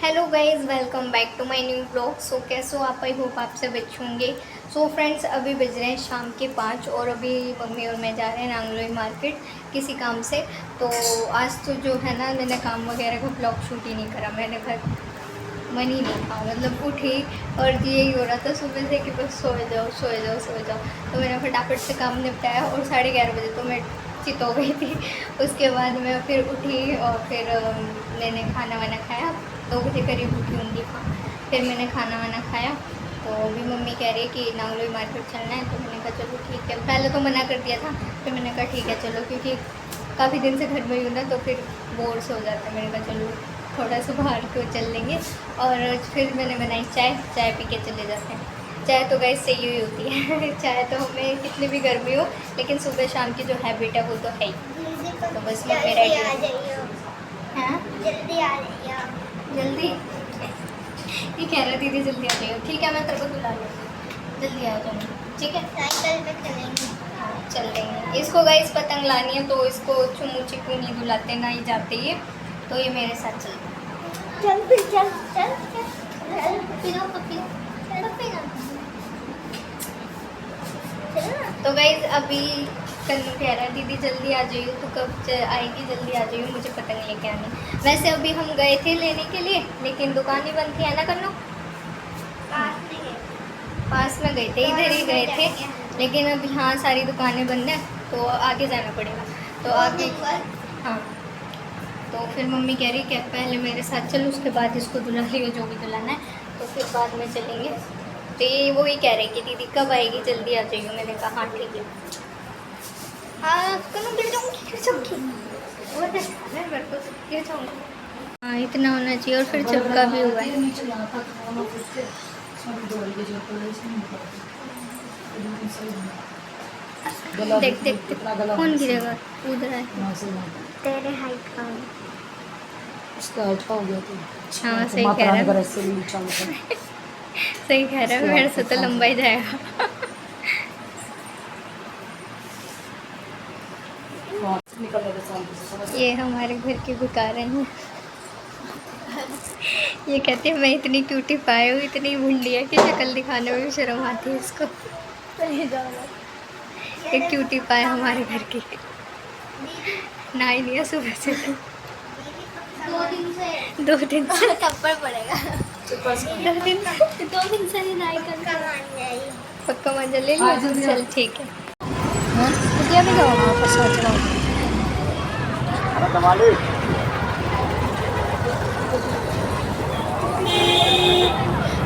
Hello guys, welcome back to my new blog. So कैसे हो आप? आई होप आप सब अच्छे होंगे। सो फ्रेंड्स, अभी बज रहे हैं शाम के 5 और अभी मम्मी और मैं जा रहे हैं नांगलोई मार्केट किसी काम से। तो आज तो जो है ना, मैंने काम वगैरह का ब्लॉग शूट ही नहीं करा। मैंने घर मन ही नहीं था, मतलब उठी और यही हो रहा था सुबह से कि बस सोए जाओ सोए जाओ सोए जाओ। तो मैंने फटाफट से काम निपटाया और 11:30 बजे तो मैं चित हो गई थी। उसके बाद मैं फिर उठी और फिर मैंने खाना वाना खाया। 2 बजे करीब उठी होंगी। हाँ, फिर मैंने खाना वाना खाया। तो अभी मम्मी कह रही है कि नांगलोई मार्केट चलना है। तो मैंने कहा चलो ठीक है। पहले तो मना कर दिया था, फिर मैंने कहा ठीक है चलो, क्योंकि काफ़ी दिन से घर में ही हूँ ना, तो फिर बोर से हो जाता है। मैंने कहा चलो थोड़ा सा बाहर को चल लेंगे। और फिर मैंने बनाई चाय पी के चले जाते हैं। चाय तो गैस सही हुई होती है। चाय तो हमें कितनी भी गर्मी हो, लेकिन सुबह शाम की जो हैबिट है वो तो है ही। तो बस मैं मेरा हाँ जल्दी आ जाइए। जल्दी ये कह रहा दीदी जल्दी आ जाइए। ठीक है, मैं तेरे को बुला लूँगी, जल्दी आ जाऊँगी। ठीक है, साइकिल पे चलेंगे। चल देंगे। इसको गाइस पतंग लानी है, तो इसको चुमू चिकू नहीं बुलाते ना ही जाते ये, तो ये मेरे साथ चलता है। चल फिर चल चल चल चल पीना पीना चल पीना चल। तो गाइज अभी कन्नू कह रहा है दीदी जल्दी आ जाइए। तो कब आएगी? जल्दी आ जाइए, मुझे पतंग लेके आनी। वैसे अभी हम गए थे लेने के लिए, लेकिन दुकान ही बंद थी, है ना कन्नू? पास में गए थे, इधर ही गए थे, लेकिन अब यहाँ सारी दुकानें बंद हैं, तो आगे जाना पड़ेगा। तो आगे हाँ, तो फिर मम्मी कह रही कि पहले मेरे साथ चलो, उसके बाद इसको दुला लियो जो भी दुलाना है, तो फिर बाद में चलेंगे। तो ये वो ही कह रहे कि दीदी कब आएगी, जल्दी आ जाइए। मैंने कहा हाँ ठीक है। हाँ कन्नू गिर जाऊँगी, गिर जाऊँगी, वो मेरे को गिर जाऊँगी। हाँ इतना होना चाहिए। और फिर चिपका भी हुआ है। देख देख देख, कौन गिरेगा? उधर है तेरे हाइट का उसका अच्छा हो गया तो हाँ सही कह रहा है। है। सही कह रहा है, मेरे से तो लंबा ही जाएगा। ये हमारे घर के भिखारन हैं। ये कहते हैं मैं इतनी क्यूटी पाई हूँ, इतनी भुंडिया की शक्ल दिखाने में भी शर्म आती है इसको। ये क्यूटी पाए हमारे घर की। ना ही नहीं है सुबह से। 2 दिन से थप्पड़ पड़ेगा। 2 दिन से नहीं नाई कर पक्का मंजल ले लिया। चल ठीक है। मुझे भी जाओ ना आपस में चलाओ।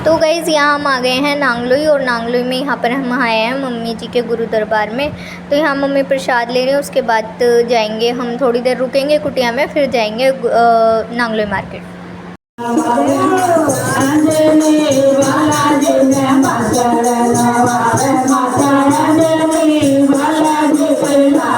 तो गाइज़ यहाँ हम आ गए हैं नांगलोई, और नांगलोई में यहाँ पर हम आए हैं मम्मी जी के गुरु दरबार में। तो यहाँ मम्मी प्रसाद ले रहे हैं, उसके बाद जाएंगे हम, थोड़ी देर रुकेंगे कुटिया में, फिर जाएंगे नांगलोई मार्केट। जब बालाजी ने चलना सीखा, जब बालाजी ने चलना सीखा,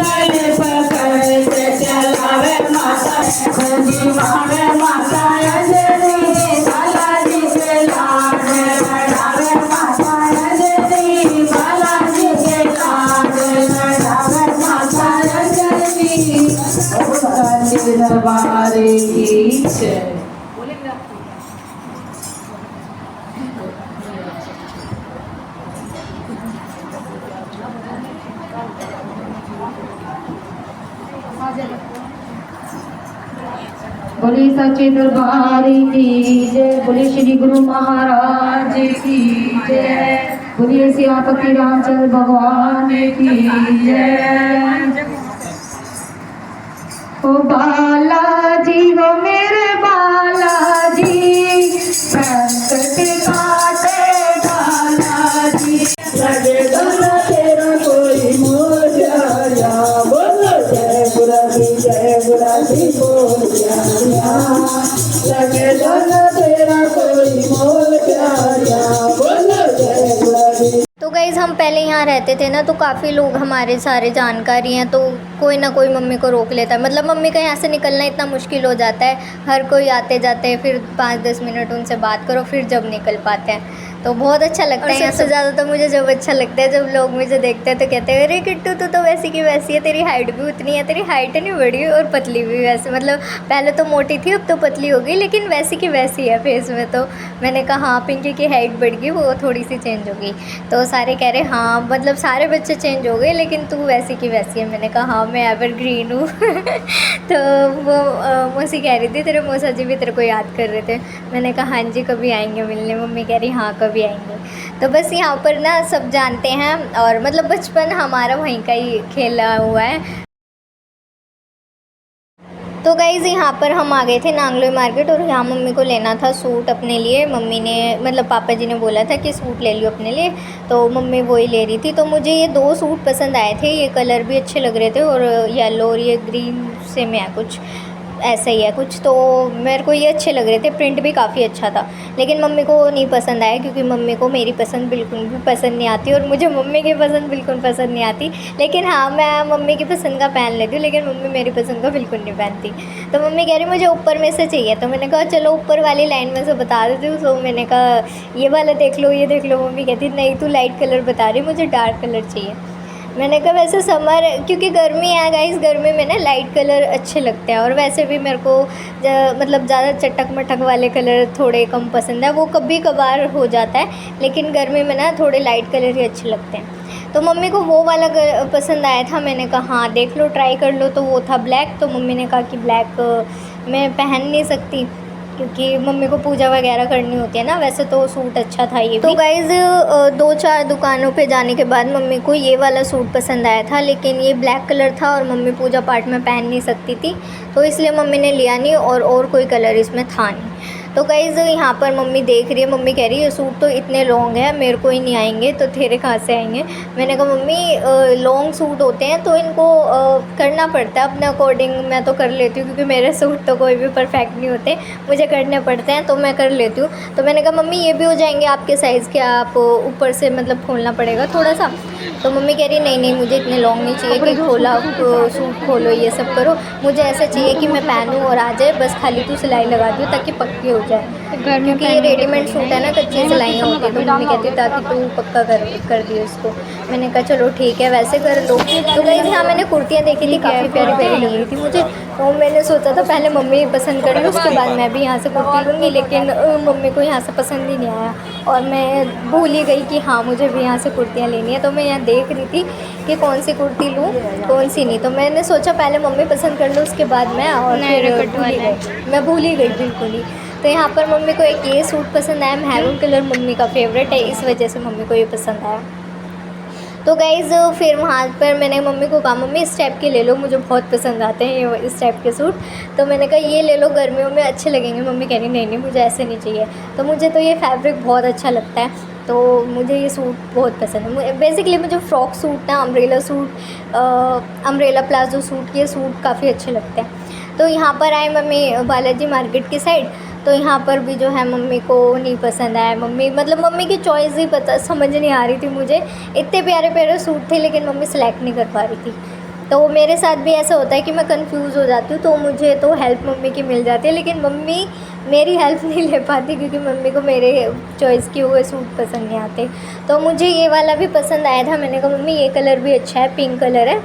गले पकड़ के चलावे माता जीवावे माता अंजलि, बालाजी के लाड लड़ावे माता अंजलि, बालाजी के लाड लड़ावे माता अंजलि। दरबार की जय। बोली सच्चे दरबार की जय, बोली श्री गुरु महाराज की जय, बोलिए सियापति रामचंद्र भगवान की जय। ओ बालाजी हो मेरे बालाजी, संकट काटे बालाजी, लगे तेरा पहले यहाँ रहते थे ना तो काफ़ी लोग हमारे सारे जानकारी हैं, तो कोई ना कोई मम्मी को रोक लेता है। मतलब मम्मी का यहाँ से निकलना इतना मुश्किल हो जाता है, हर कोई आते जाते हैं, फिर 5-10 मिनट उनसे बात करो फिर जब निकल पाते हैं। तो बहुत अच्छा लगता है। सबसे ज़्यादा तो मुझे जब अच्छा लगता है जब लोग मुझे देखते हैं तो कहते हैं अरे किट्टू तू तो वैसी की वैसी है, तेरी हाइट भी उतनी है, तेरी हाइट नहीं बढ़ी और पतली भी वैसे, मतलब पहले तो मोटी थी अब तो पतली हो गई, लेकिन वैसी की वैसी है फेस में। तो मैंने कहा हाँ पिंकी की हाइट बढ़ गई, वो थोड़ी सी चेंज हो गई। तो सारे कह रहे हाँ मतलब सारे बच्चे चेंज हो गए लेकिन तू वैसी की वैसी है। मैंने कहा हाँ मैं एवरग्रीन हूँ। तो वो मौसी कह रही थी तेरे मौसा जी भी तेरे को याद कर रहे थे। मैंने कहा हाँ जी कभी आएंगे मिलने। मम्मी कह रही हाँ कभी आएंगे। तो बस यहाँ पर ना सब जानते हैं और मतलब बचपन हमारा वहीं का ही खेला हुआ है। तो गाइज़ यहाँ पर हम आ गए थे नांगलोई मार्केट और यहाँ मम्मी को लेना था सूट अपने लिए। मम्मी ने मतलब पापा जी ने बोला था कि सूट ले लियो अपने लिए, तो मम्मी वही ले रही थी। तो मुझे ये 2 सूट पसंद आए थे, ये कलर भी अच्छे लग रहे थे और येलो और ये ग्रीन से में है कुछ ऐसा ही है कुछ, तो मेरे को ये अच्छे लग रहे थे, प्रिंट भी काफ़ी अच्छा था। लेकिन मम्मी को नहीं पसंद आया क्योंकि मम्मी को मेरी पसंद बिल्कुल भी पसंद नहीं आती और मुझे मम्मी की पसंद बिल्कुल पसंद नहीं आती। लेकिन हाँ मैं मम्मी की पसंद का पहन लेती हूँ, लेकिन मम्मी मेरी पसंद का बिल्कुल नहीं पहनती। तो मम्मी कह रही मुझे ऊपर में से चाहिए, तो मैंने कहा चलो ऊपर वाली लाइन में से बता देती हूँ। तो मैंने कहा ये वाला देख लो ये देख लो। मम्मी कहती नहीं तू लाइट कलर बता रही, मुझे डार्क कलर चाहिए। मैंने कहा वैसे समर क्योंकि गर्मी है गाइस, गर्मी में ना लाइट कलर अच्छे लगते हैं और वैसे भी मेरे को मतलब ज़्यादा चटक मटक वाले कलर थोड़े कम पसंद है, वो कभी कभार हो जाता है, लेकिन गर्मी में ना थोड़े लाइट कलर ही अच्छे लगते हैं। तो मम्मी को वो वाला पसंद आया था। मैंने कहा हाँ देख लो ट्राई कर लो, तो वो था ब्लैक। तो मम्मी ने कहा कि ब्लैक मैं पहन नहीं सकती क्योंकि मम्मी को पूजा वगैरह करनी होती है ना। वैसे तो सूट अच्छा था ये। तो गाइज़ 2-4 दुकानों पे जाने के बाद मम्मी को ये वाला सूट पसंद आया था, लेकिन ये ब्लैक कलर था और मम्मी पूजा पाठ में पहन नहीं सकती थी, तो इसलिए मम्मी ने लिया नहीं और कोई कलर इसमें था नहीं। तो गाइज़ यहाँ पर मम्मी देख रही है, मम्मी कह रही है ये सूट तो इतने लॉन्ग है मेरे को ही नहीं आएंगे, तो तेरे कहाँ से आएंगे। मैंने कहा मम्मी लॉन्ग सूट होते हैं तो इनको करना पड़ता है अपने अकॉर्डिंग। मैं तो कर लेती हूँ क्योंकि मेरे सूट तो कोई भी परफेक्ट नहीं होते, मुझे करने पड़ते हैं तो मैं कर लेती हूँ। तो मैंने कहा मम्मी ये भी हो जाएंगे आपके साइज़ के, आप ऊपर से मतलब खोलना पड़ेगा थोड़ा सा। तो मम्मी कह रही नहीं मुझे इतने लॉन्ग नहीं चाहिए कि खोला सूट खोलो ये सब करो, मुझे ऐसा चाहिए कि मैं पहनूँ और आ जाए, बस खाली तू सिलाई लगा दूँ ताकि पक्की हो जाए। क्योंकि ये रेडीमेड सूट है ना, कच्ची सिलाइयाँ होती है, तो मम्मी कहती है ताकि तू पक्का कर दियो इसको। मैंने कहा चलो ठीक है वैसे कर लो। तो गाइस यहाँ मैंने कुर्तियाँ देखी थी, काफ़ी प्यारी प्यारी लग रही थी मुझे। तो मैंने सोचा था पहले मम्मी पसंद कर ली उसके बाद मैं भी यहाँ से कुर्ती लूँगी, लेकिन मम्मी को यहाँ से पसंद ही नहीं आया और मैं भूल ही गई कि हाँ मुझे भी यहाँ से कुर्तियाँ लेनी है। तो मैं यहाँ देख रही थी कि कौन सी कुर्ती लूँ कौन सी नहीं, तो मैंने सोचा पहले मम्मी पसंद कर लो उसके बाद मैं, और मैं भूल ही गई बिल्कुल ही। तो यहाँ पर मम्मी को एक ये सूट पसंद आया, मैरून कलर मम्मी का फेवरेट है, इस वजह से मम्मी को ये पसंद आया। तो गाइज़ फिर वहाँ पर मैंने मम्मी को कहा मम्मी इस टाइप के ले लो, मुझे बहुत पसंद आते हैं ये इस टाइप के सूट। तो मैंने कहा ये ले लो गर्मियों में अच्छे लगेंगे। मम्मी कह रही नहीं मुझे ऐसे नहीं चाहिए। तो मुझे तो ये फैब्रिक बहुत अच्छा लगता है, तो मुझे ये सूट बहुत पसंद है। बेसिकली मुझे फ्रॉक सूट ना, umbrella suit, umbrella palazzo suit, ये सूट काफ़ी अच्छे लगते हैं। तो यहाँ पर आए मम्मी बालाजी मार्केट की साइड, तो यहाँ पर भी जो है मम्मी को नहीं पसंद आया। मम्मी की चॉइस ही समझ नहीं आ रही थी मुझे। इतने प्यारे प्यारे सूट थे लेकिन मम्मी सेलेक्ट नहीं कर पा रही थी। तो मेरे साथ भी ऐसा होता है कि मैं कंफ्यूज हो जाती हूँ, तो मुझे तो हेल्प मम्मी की मिल जाती है, लेकिन मम्मी मेरी हेल्प नहीं ले पाती क्योंकि मम्मी को मेरे चॉइस के हुए सूट पसंद नहीं आते। तो मुझे ये वाला भी पसंद आया था। मैंने कहा मम्मी ये कलर भी अच्छा है, पिंक कलर है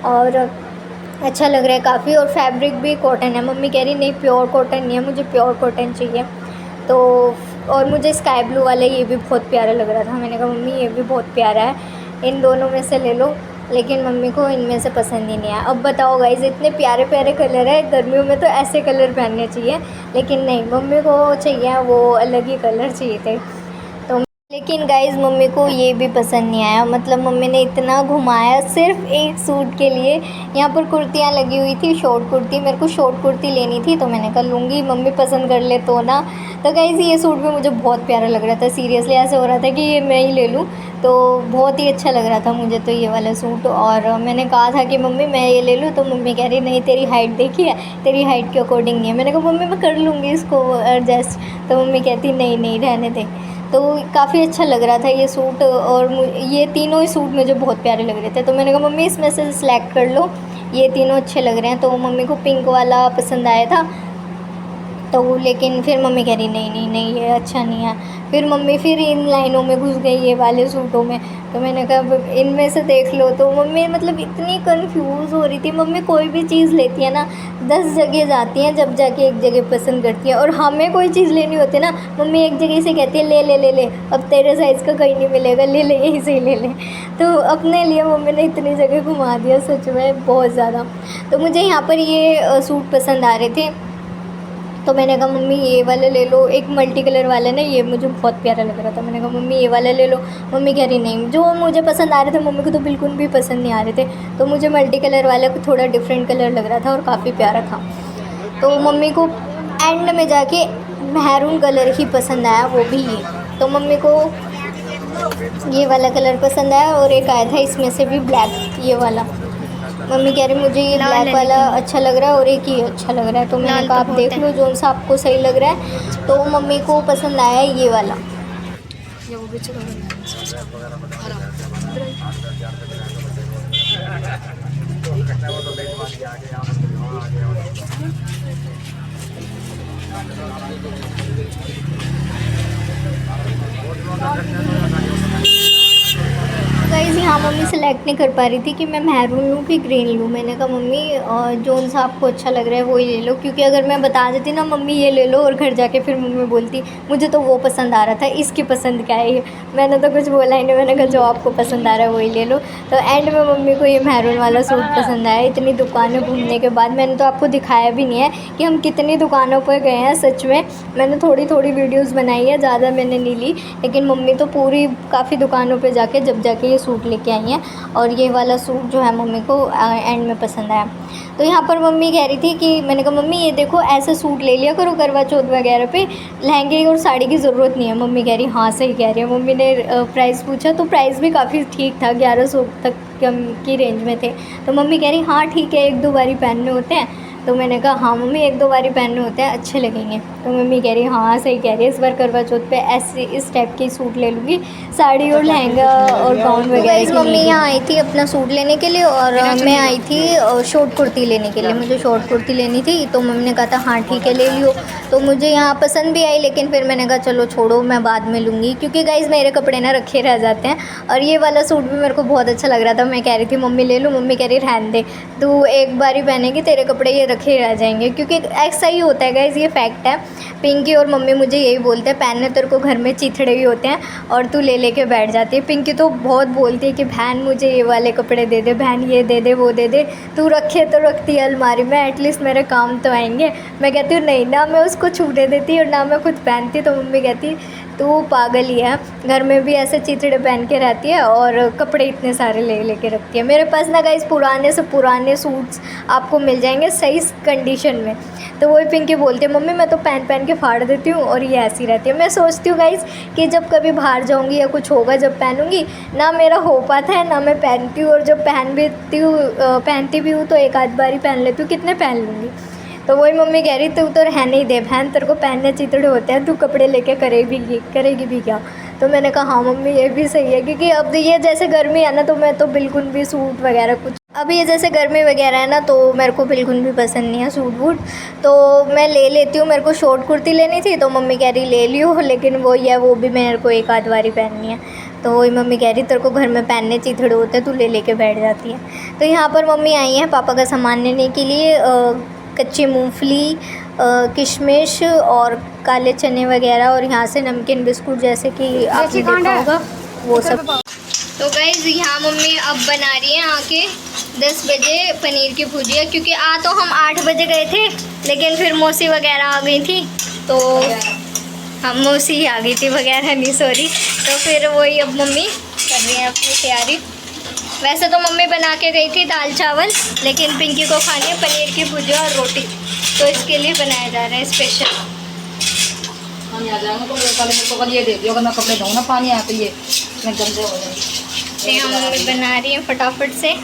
और अच्छा लग रहा है काफ़ी, और फैब्रिक भी कॉटन है। मम्मी कह रही नहीं प्योर कॉटन नहीं है, मुझे प्योर कॉटन चाहिए। तो और मुझे स्काई ब्लू वाला ये भी बहुत प्यारा लग रहा था। मैंने कहा मम्मी ये भी बहुत प्यारा है, इन दोनों में से ले लो, लेकिन मम्मी को इनमें से पसंद ही नहीं आया। अब बताओ गाइस इतने प्यारे प्यारे कलर है, गर्मियों में तो ऐसे कलर पहनने चाहिए, लेकिन नहीं मम्मी को चाहिए वो अलग ही कलर चाहिए थे। लेकिन गाइज़ मम्मी को ये भी पसंद नहीं आया। मतलब मम्मी ने इतना घुमाया सिर्फ एक सूट के लिए। यहाँ पर कुर्तियाँ लगी हुई थी, शॉर्ट कुर्ती, मेरे को शॉर्ट कुर्ती लेनी थी, तो मैंने कहा लूँगी, मम्मी पसंद कर ले तो ना। तो गाइज़ ये सूट भी मुझे बहुत प्यारा लग रहा था, सीरियसली ऐसे हो रहा था कि ये मैं ही ले लूँ, तो बहुत ही अच्छा लग रहा था मुझे तो ये वाला सूट। और मैंने कहा था कि मम्मी मैं ये ले लूँ, तो मम्मी कह रही नहीं तेरी हाइट देखी है, तेरी हाइट के अकॉर्डिंग नहीं है। मैंने कहा मम्मी मैं कर लूँगी इसको एडजस्ट, तो मम्मी कहती नहीं रहने दे। तो काफ़ी अच्छा लग रहा था ये सूट, और ये तीनों ही सूट मुझे बहुत प्यारे लग रहे थे। तो मैंने कहा मम्मी इसमें से सिलेक्ट कर लो, ये तीनों अच्छे लग रहे हैं। तो मम्मी को पिंक वाला पसंद आया था, तो लेकिन फिर मम्मी कह रही नहीं नहीं नहीं ये अच्छा नहीं है। फिर मम्मी फिर इन लाइनों में घुस गई ये वाले सूटों में। तो मैंने कहा इनमें से देख लो। तो मम्मी मतलब इतनी कंफ्यूज हो रही थी। मम्मी कोई भी चीज़ लेती है ना 10 जगह जाती हैं, जब जाके एक जगह पसंद करती है। और हमें कोई चीज़ लेनी होती है ना, मम्मी एक जगह से कहती है ले ले ले ले, अब तेरे साइज़ का कहीं नहीं मिलेगा, ले ले यहीं से ही ले ले। तो अपने लिए मम्मी ने इतनी जगह घुमा दिया, सच में बहुत ज़्यादा। तो मुझे यहाँ पर ये सूट पसंद आ रहे थे, तो मैंने कहा मम्मी ये वाला ले लो। एक मल्टी कलर वाला ना, ये मुझे बहुत प्यारा लग रहा था। मैंने कहा मम्मी ये वाला ले लो। मम्मी कह रही नहीं, जो मुझे पसंद आ रहे थे मम्मी को तो बिल्कुल भी पसंद नहीं आ रहे थे। तो मुझे मल्टी कलर वाला को थोड़ा डिफरेंट कलर लग रहा था और काफ़ी प्यारा था। तो मम्मी को एंड में जाके मैरून कलर ही पसंद आया, वो भी ये। तो मम्मी को ये वाला कलर पसंद आया, और एक आया था इसमें से भी ब्लैक, ये वाला। मम्मी कह रही मुझे ये ब्लैक वाला अच्छा लग रहा है और एक ही अच्छा लग रहा है। तो मैंने कहा आप देख लो जो सा आपको सही लग रहा है। तो मम्मी को पसंद आया ये वाला। ये वो भी चलो गाइस यहाँ मम्मी सेलेक्ट नहीं कर पा रही थी कि मैं मैरून लूँ कि ग्रीन लूँ। मैंने कहा मम्मी जो सा आपको अच्छा लग रहा है वही ले लो, क्योंकि अगर मैं बता देती ना मम्मी ये ले लो, और घर जाके फिर मम्मी बोलती मुझे तो वो पसंद आ रहा था, इसकी पसंद क्या है ये। मैंने तो कुछ बोला ही नहीं, मैंने कहा जो आपको पसंद आ रहा है वही ले लो। तो एंड में मम्मी को ये मैरून वाला सूट पसंद आया। इतनी दुकानें घूमने के बाद मैंने तो आपको दिखाया भी नहीं है कि हम कितनी दुकानों पर गए हैं। सच में मैंने थोड़ी थोड़ी वीडियोज़ बनाई है, ज़्यादा मैंने नहीं ली, लेकिन मम्मी तो पूरी काफ़ी दुकानों पर जाके जब जाके ये सूट लेके आई हैं। और ये वाला सूट जो है मम्मी को एंड में पसंद आया। तो यहाँ पर मम्मी कह रही थी कि मैंने कहा मम्मी ये देखो ऐसे सूट ले लिया करो करवा चौथ वगैरह पे, लहंगे और साड़ी की ज़रूरत नहीं है। मम्मी कह रही हाँ सही कह रही है। मम्मी ने प्राइस पूछा तो प्राइस भी काफ़ी ठीक था, 1100 तक की रेंज में थे। तो मम्मी कह रही हाँ ठीक है, एक दो बारी पहनने होते हैं। तो मैंने कहा हाँ मम्मी एक दो बारी पहनने होते हैं, अच्छे लगेंगे। तो मम्मी कह रही हाँ सही कह रही है, इस बार करवा चौथ पे ऐसे इस टाइप की सूट ले लूँगी, साड़ी और लहंगा और गाउन वगैरह। मम्मी यहाँ आई थी अपना सूट लेने के लिए, और मैं आई थी शॉर्ट कुर्ती लेने के लिए। मुझे शॉर्ट कुर्ती लेनी थी, तो मम्मी ने कहा था हाँ ठीक है ले लियो। तो मुझे यहाँ पसंद भी आई, लेकिन फिर मैंने कहा चलो छोड़ो मैं बाद में लूँगी, क्योंकि गाइज़ मेरे कपड़े ना रखे रह जाते हैं। और ये वाला सूट भी मेरे को बहुत अच्छा लग रहा था। मैं कह रही थी मम्मी ले लूँ, मम्मी कह रही रहने दे, तू एक बार ही पहनेगी, तेरे कपड़े ये रखे रह जाएंगे। क्योंकि ऐसा ही होता है गाइज़, ये फैक्ट है। पिंकी और मम्मी मुझे यही बोलते हैं पहनने तेरे को घर में चिथड़े ही होते हैं और तू ले लेके बैठ जाती है। पिंकी तो बहुत बोलती है कि बहन मुझे ये वाले कपड़े दे दे, बहन ये दे दे वो दे दे, तू रखे तो रखती है अलमारी में, एटलीस्ट मेरे काम तो आएंगे। मैं कहती हूँ नहीं ना, मैं उसको छूने देती और ना मैं खुद पहनती। तो मम्मी कहती तू पागल ही है, घर में भी ऐसे चिथड़े पहन के रहती है और कपड़े इतने सारे ले लेके रखती है। मेरे पास ना गाइस पुराने से पुराने सूट्स आपको मिल जाएंगे सही कंडीशन में। तो वही पिंकी बोलती है मम्मी मैं तो पहन पहन के फाड़ देती हूँ और ये ऐसी रहती है। मैं सोचती हूँ गाइस कि जब कभी बाहर जाऊँगी या कुछ होगा जब पहनूँगी ना, मेरा हो पाता है ना मैं पहनती हूँ, और जब पहनती भी हूँ तो एक आध बार ही पहन लेती हूँ, कितने पहन लूँगी। तो वही मम्मी कह रही तू तो रहने ही दे बहन, तेरे को पहनने चिथड़े होते हैं, तू कपड़े लेके करेगी भी क्या। तो मैंने कहा हाँ मम्मी ये भी सही है, क्योंकि अब ये जैसे गर्मी है ना तो मैं तो बिल्कुल भी सूट वगैरह कुछ, अब ये जैसे गर्मी वगैरह है ना तो मेरे को बिल्कुल भी पसंद नहीं है सूट वूट, तो मैं ले लेती हूँ। मेरे को शॉर्ट कुर्ती लेनी थी तो मम्मी कह रही ले लियो, लेकिन वो ही है वो भी मेरे को एक आध बारी पहननी है। तो वही मम्मी कह रही तेरे को घर में पहनने चिथड़े होते हैं, तू ले लेके बैठ जाती है। तो यहाँ पर मम्मी आई हैं पापा का सामान लेने के लिए, कच्ची मूंगफली, किशमिश और काले चने वगैरह, और यहाँ से नमकीन बिस्कुट जैसे कि आपने देखा होगा वो सब। तो गाइज़ यहाँ मम्मी अब बना रही हैं आके 10 बजे पनीर की भुजिया, क्योंकि तो हम 8 बजे गए थे, लेकिन फिर मौसी वगैरह आ गई थी, तो हम मौसी ही आ गई थी वगैरह नहीं सॉरी। तो फिर वही अब मम्मी कर रही हैं अपनी तैयारी। वैसे तो मम्मी बना के गई थी दाल चावल, लेकिन पिंकी को खानी है पनीर की भुजिया और रोटी, तो इसके लिए बनाया जा रहा है स्पेशल। पानी आ जाएगा तो मेरे को ये दे दियो, अगर मैं कपड़े धोऊँ ना पानी आया तो ये मैं गंदे हो जाएंगे। हम मम्मी बना रही हैं फटाफट से।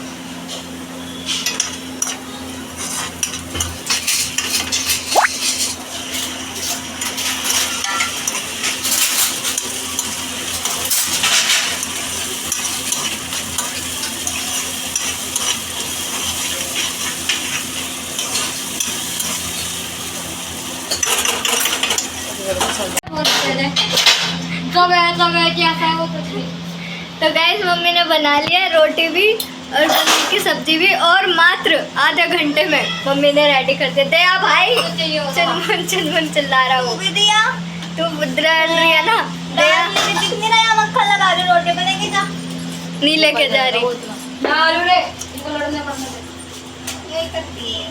कुछ नहीं। तो गाइस मम्मी ने बना लिया है रोटी भी और पनीर की सब्जी भी, और मात्र आधे घंटे में मम्मी ने रेडी कर दिया। दया भाई चुनमुन चिल्ला रहा वो भी दिया तू बुद्रा रही है ना। दया कितनी नया मक्खन लगा रही रोटी बनेगी जा। नहीं लेके जा रही। डालू रे, इनको लड़ने पड़ने दे। यही करती है।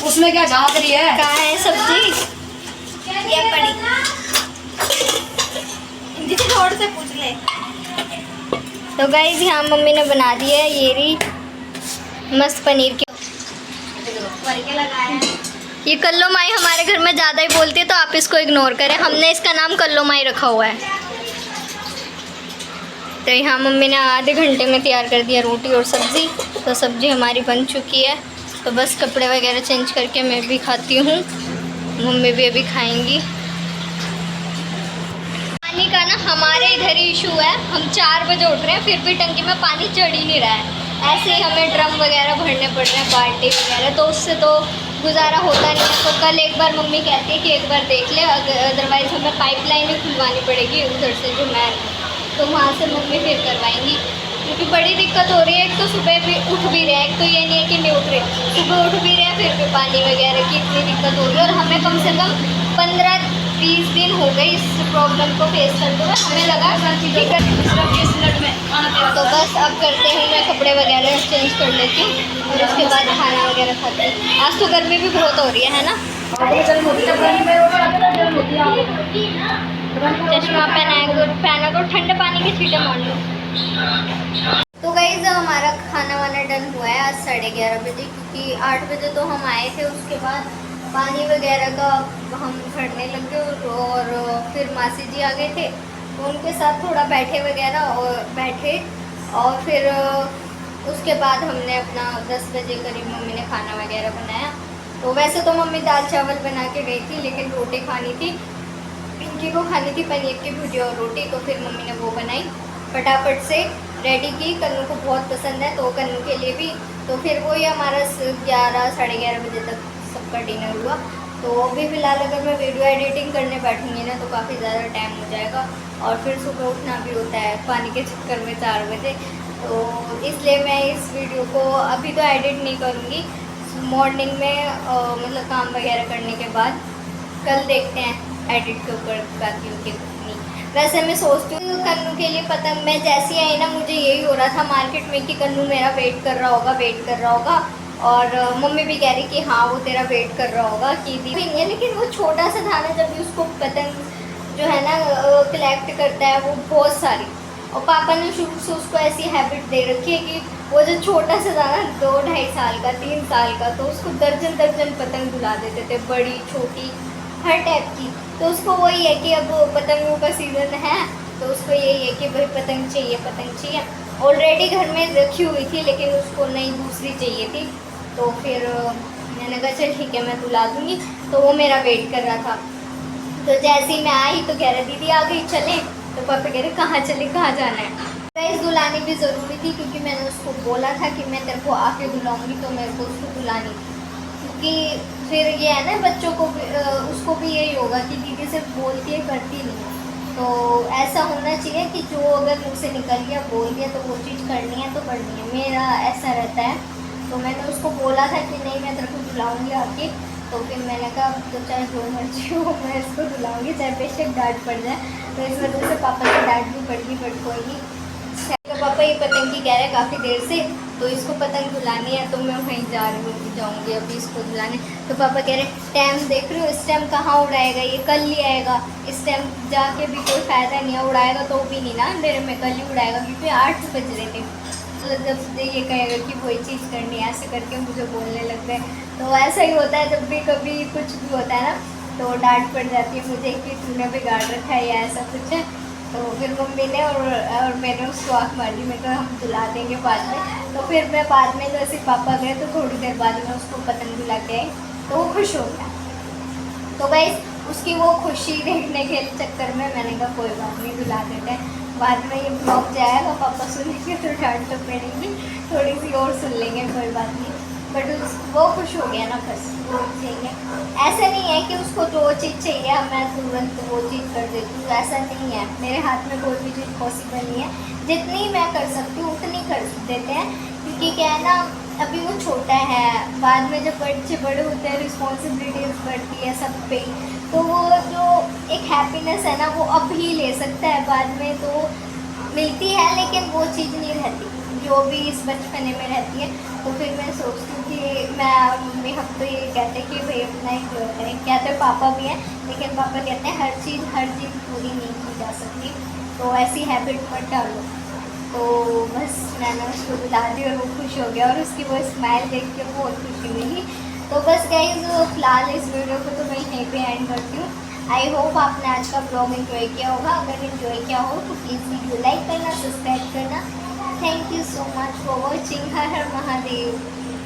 उसमें क्या झाँक रही है? कहाँ है सब्जी? ये पड़ी जिसे थोड़ा से पूछ ले। तो गाइस यहाँ मम्मी ने बना दी है ये रही मस्त पनीर की। भर के लगाया है। ये कल्लो माई हमारे घर में ज़्यादा ही बोलती है, तो आप इसको इग्नोर करें। हमने इसका नाम कल्लो माई रखा हुआ है। तो यहाँ मम्मी ने आधे घंटे में तैयार कर दिया रोटी और सब्ज़ी। तो सब्ज़ी हमारी बन चुकी है, तो बस कपड़े वगैरह चेंज करके मैं भी खाती हूँ, मम्मी भी अभी खाएंगी। पानी का ना हमारे इधर ही इशू है। हम 4 बजे उठ रहे हैं, फिर भी टंकी में पानी चढ़ ही नहीं रहा है। ऐसे ही हमें ड्रम वगैरह भरने पड़ रहे हैं, बाल्टी वगैरह, तो उससे तो गुजारा होता नहीं है। तो कल एक बार मम्मी कहती है कि एक बार देख ले, अदरवाइज़ हमें पाइपलाइन ही खुलवानी पड़ेगी उधर से जो मैन, तो वहाँ से मम्मी फिर करवाएंगी, क्योंकि बड़ी दिक्कत हो रही है। एक तो सुबह भी उठ भी रहे हैं, एक तो ये नहीं है कि नहीं उठ रहे, सुबह उठ भी रहे हैं फिर भी पानी वगैरह की इतनी दिक्कत हो रही है। और हमें कम से कम 15-20 दिन हो गए इस प्रॉब्लम को फेस करते हुए। हमें लगा ठीक है 20 मिनट में तो बस अब करते हैं, मैं कपड़े वगैरह चेंज कर लेती हूँ और उसके बाद खाना वगैरह खाती हूँ। आज तो गर्मी भी बहुत हो रही है ना। चश्मा पहना को ठंडे पानी के छींटे मार लो। तो गाइस हमारा खाना वाना डन हुआ है आज 11:30 बजे, क्योंकि 8 बजे तो हम आए थे। उसके बाद पानी वगैरह का हम भरने लगे और फिर मासी जी आ गए थे, तो उनके साथ थोड़ा बैठे और फिर उसके बाद हमने अपना 10 बजे करीब मम्मी ने खाना वगैरह बनाया। तो वैसे तो मम्मी दाल चावल बना के गई थी, लेकिन रोटी खानी थी, पिंकी को खानी थी पनीर की भुजिया और रोटी, तो फिर मम्मी ने वो बनाई, फटाफट से रेडी की। कन्नू को बहुत पसंद है, तो कन्नू के लिए भी। तो फिर वही हमारा 11-11:30 बजे तक सबका डिनर हुआ। तो अभी फ़िलहाल अगर मैं वीडियो एडिटिंग करने बैठूँगी ना, तो काफ़ी ज़्यादा टाइम हो जाएगा, और फिर सुबह उठना भी होता है पानी के चक्कर में 4 बजे। तो इसलिए मैं इस वीडियो को अभी तो एडिट नहीं करूँगी, मॉर्निंग में मतलब काम वगैरह करने के बाद कल देखते हैं एडिट के ऊपर बाकी हूँ। वैसे मैं सोचती हूँ कन्नू के लिए पतंग, मैं जैसी आई ना मुझे यही हो रहा था मार्केट में कि कन्नू मेरा वेट कर रहा होगा, और मम्मी भी कह रही कि हाँ वो तेरा वेट कर रहा होगा कि दी है। लेकिन वो छोटा सा था ना, जब भी उसको पतंग जो है ना कलेक्ट करता है वो बहुत सारी, और पापा ने शुरू से उसको ऐसी हैबिट दे रखी है कि वो जो छोटा सा था ना 2-2.5 साल का 3 साल का, तो उसको दर्जन पतंग बुला देते थे, बड़ी छोटी हर टाइप की। तो उसको वही है कि अब पतंगों का सीज़न है, तो उसको यही है कि भाई पतंग चाहिए। ऑलरेडी घर में रखी हुई थी, लेकिन उसको नई दूसरी चाहिए थी। तो फिर मैंने कहा चल ठीक है मैं दुला दूँगी, तो वो मेरा वेट कर रहा था। तो जैसे ही मैं आई तो कह रहा दीदी आ गई चले, तो पापा कह रहे कहाँ चले, कहाँ जाना है। गाइस दुलानी भी ज़रूरी थी, क्योंकि मैंने उसको बोला था कि मैं तेरे को आके दुलाऊँगी, तो मेरे को उसको दुलानी, क्योंकि फिर ये है ना बच्चों को भी, उसको भी यही होगा कि दीदी सिर्फ बोलती है करती नहीं। तो ऐसा होना चाहिए कि जो अगर मुझसे निकल गया बोल दिया तो वो चीज़ करनी है तो करनी है, मेरा ऐसा रहता है। तो मैंने उसको बोला था कि नहीं मैं तेरे को दुलाऊँगी आके, तो फिर मैंने कहा तो चाहे जो मर्जी हो मैं इसको दुलाऊँगी, चाहे बेशक डांट पड़ जाए। तो इस वजह से पापा से डांट भी पड़गी, बट कोई नहीं। तो पापा ये पतंग की कह रहे हैं काफ़ी देर से, तो इसको पतंग दुलानी है, तो मैं वहीं जाऊँगी अभी इसको दुलाने। तो पापा कह रहे टाइम देख रहे हो, इस टाइम कहाँ उड़ाएगा, ये कल ही आएगा, इस टाइम जाके भी कोई फ़ायदा नहीं है, उड़ाएगा तो भी नहीं ना अंधेरे में, कल ही उड़ाएगा, क्योंकि 8 बज रहे थे। तो जब ये कहेगा कि वही चीज़ करनी है, ऐसे करके मुझे बोलने लग गए। तो ऐसा ही होता है, जब भी कभी कुछ भी होता है ना, तो डांट पड़ जाती है मुझे कि तूने बिगाड़ रखा है या ऐसा कुछ है। तो फिर मम्मी ने और मैंने उसको आँख मार दी, मैं कहा हम दुला देंगे बाद में। तो फिर मैं बाद में जैसे पापा गए तो थोड़ी देर बाद में उसको पतंग दुला के आई, तो वो खुश हो गया। तो गाइस उसकी वो खुशी देखने के चक्कर में मैंने कहा कोई बात नहीं दुला देते हैं, बाद में ये ब्लॉग जाएगा पापा सुनेंगे तो डांट तो पड़ेगी, थोड़ी सी और सुन लेंगे कोई बात नहीं, बट वो खुश हो गया ना, बस वो चाहिए। ऐसा नहीं है कि उसको जो चीज़ चाहिए मैं तुरंत वो चीज़ कर देती हूँ, ऐसा नहीं है। मेरे हाथ में कोई भी चीज़ पॉसिबल नहीं है। जितनी मैं कर सकती हूँ उतनी कर देते हैं, क्योंकि क्या है ना, अभी वो छोटा है, बाद में जब बच्चे बड़े होते हैं रिस्पॉन्सिबिलिटीज़ बढ़ती है सब पे, तो वो जो एक हैप्पीनेस है ना वो अब ही ले सकता है, बाद में तो मिलती है लेकिन वो चीज़ नहीं रहती जो भी इस बचपने में रहती है। तो फिर मैं सोचती हूँ कि मैं और मम्मी हम तो ये कहते हैं कि भाई अपना इंजॉय करें, क्या तो पापा भी हैं, लेकिन पापा कहते हैं हर चीज़ पूरी नहीं की जा सकती, तो ऐसी हैबिट मत डालो। तो बस मैंने उसको बुला दी और वो खुश हो गया और उसकी वो स्माइल देख के बहुत खुशी मिली। तो बस गाइस फिलहाल इस वीडियो को तो मैं यहीं पे एंड करती हूँ। आई होप आपने आज का ब्लॉग एंजॉय किया होगा। अगर एंजॉय किया हो तो प्लीज़ वीडियो लाइक करना, सब्सक्राइब करना। Thank you so much for watching. Her her Mahadev.